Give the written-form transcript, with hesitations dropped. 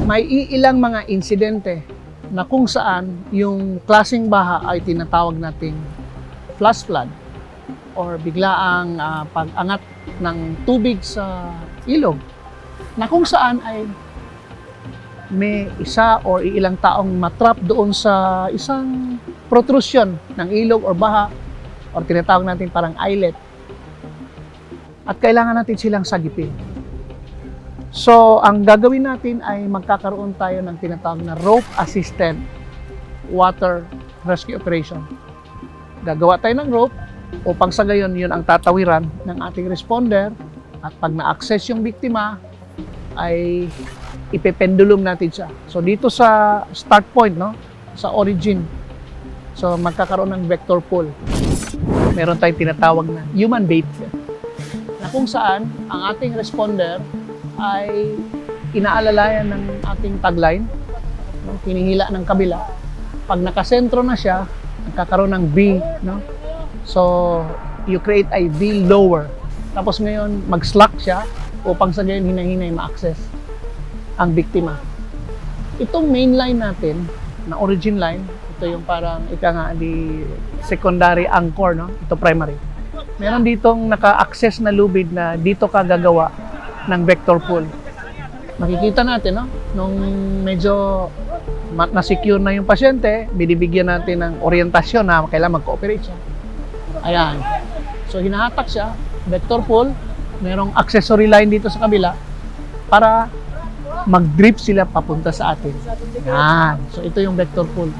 may ilang mga insidente na kung saan yung klaseng baha ay tinatawag nating flash flood or biglaang pag-angat ng tubig sa ilog na kung saan ay may isa or ilang taong matrap doon sa isang protrusion ng ilog or baha or tinatawag natin parang islet at kailangan natin silang sagipin. So, ang gagawin natin ay magkakaroon tayo ng tinatawag na rope-assisted water rescue operation. Gagawa tayo ng rope upang sa gayon yun ang tatawiran ng ating responder at pag na-access yung biktima ay ipependulum natin siya. So, dito sa start point, no? Sa origin, so magkakaroon ng vector pool. Meron tayong tinatawag na human bait na kung saan ang ating responder ay inaalalayan ng ating tagline, no? Hinihila ng kabila. Pag nakasentro na siya, nagkakaroon ng V, no? So, you create a V lower. Tapos ngayon, mag-slack siya upang sa gayon hinahinay ma-access ang biktima. Itong main line natin, na origin line, ito yung parang di secondary anchor, no? Ito primary. Meron ditong naka-access na lubid na dito ka gagawa ng vector pool. Makikita natin, no? Nung medyo na-secure na yung pasyente, binibigyan natin ng orientasyon na kailangan mag-cooperate siya. Ayan. So, hinahatak siya, vector pool, merong accessory line dito sa kabila para mag-drip sila papunta sa atin. Yan. So, ito yung vector pool.